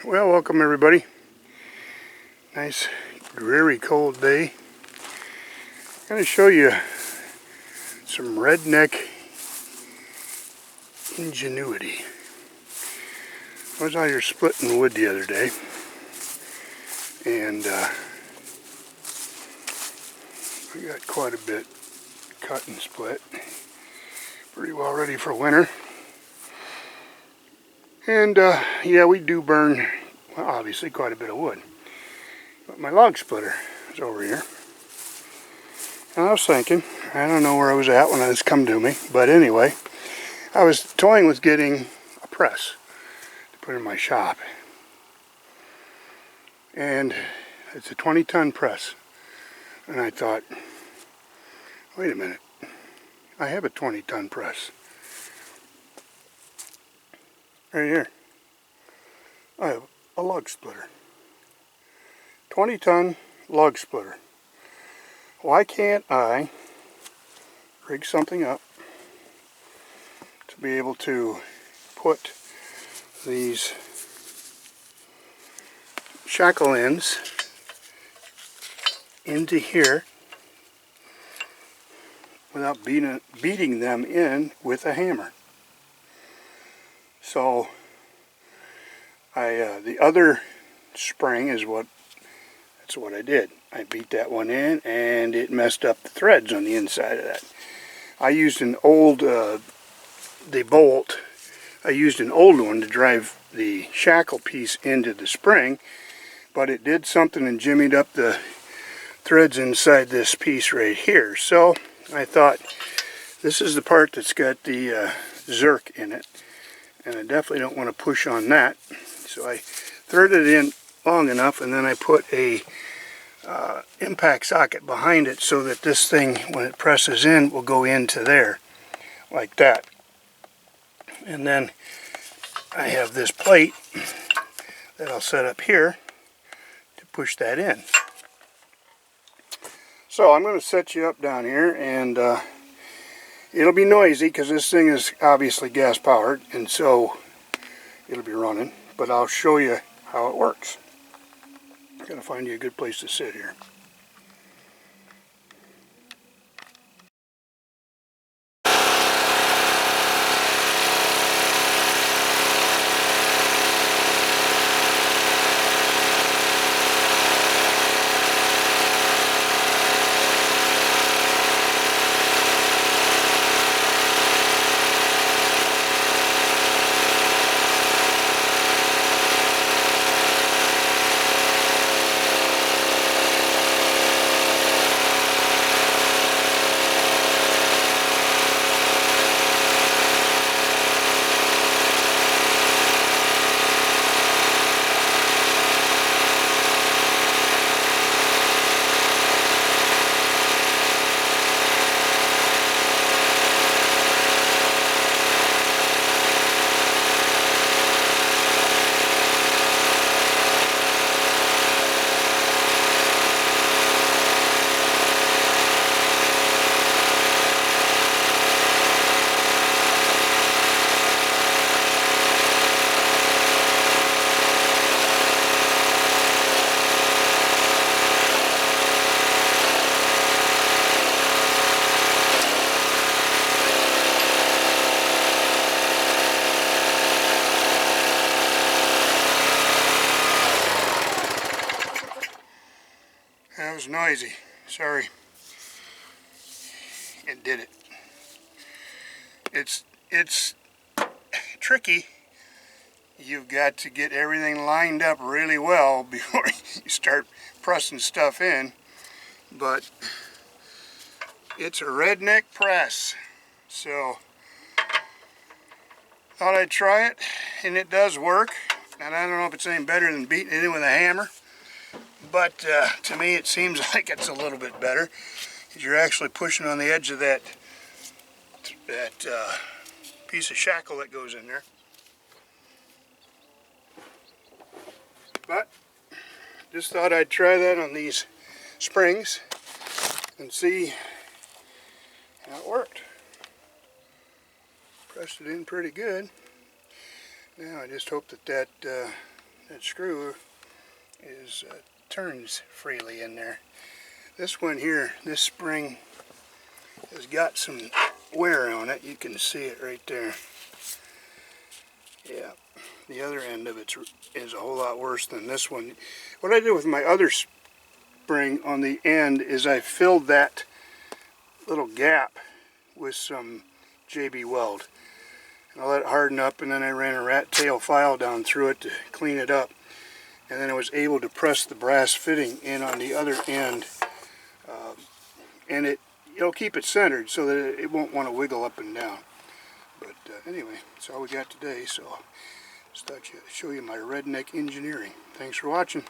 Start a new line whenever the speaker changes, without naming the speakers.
Well, welcome everybody. Nice, dreary, cold day. I'm going to show you some redneck ingenuity. I was out here splitting wood the other day, and we got quite a bit cut and split. Pretty well ready for winter. And yeah, we do burn, well, obviously quite a bit of wood. But my log splitter is over here. And I was thinking, I don't know where I was at when this come to me, but anyway, I was toying with getting a press to put in my shop. And it's a 20-ton press. And I thought, wait a minute, I have a 20-ton press. Right here. I have a log splitter. 20-ton log splitter. Why can't I rig something up to be able to put these shackle ends into here without beating them in with a hammer? So the other spring is that's what I did. I beat that one in and it messed up the threads on the inside of that. I used an old the bolt. I used an old one to drive the shackle piece into the spring, but it did something and jimmied up the threads inside this piece right here. So I thought, this is the part that's got the zerk in it, and I definitely don't want to push on that. So I threaded it in long enough, and then I put a impact socket behind it so that this thing, when it presses in, will go into there like that. And then I have this plate that I'll set up here to push that in. So I'm going to set you up down here, and it'll be noisy because this thing is obviously gas powered, and so it'll be running, but I'll show you how it works. I'm going to find you a good place to sit here. That was noisy. Sorry. It did it. It's tricky. You've got to get everything lined up really well before you start pressing stuff in. But it's a redneck press. So thought I'd try it, and it does work. And I don't know if it's any better than beating it in with a hammer, but to me it seems like it's a little bit better, because you're actually pushing on the edge of that piece of shackle that goes in there. But just thought I'd try that on these springs and see how it worked. Pressed it in pretty good. Now I just hope that that screw turns freely in there. This one here, this spring, has got some wear on it. You can see it right there. Yeah, the other end of it is a whole lot worse than this one. What I did with my other spring on the end is I filled that little gap with some JB Weld. And I let it harden up, and then I ran a rat tail file down through it to clean it up. And then I was able to press the brass fitting in on the other end. And it'll keep it centered so that it won't want to wiggle up and down. But anyway, that's all we got today. So just thought I'd show you my redneck engineering. Thanks for watching.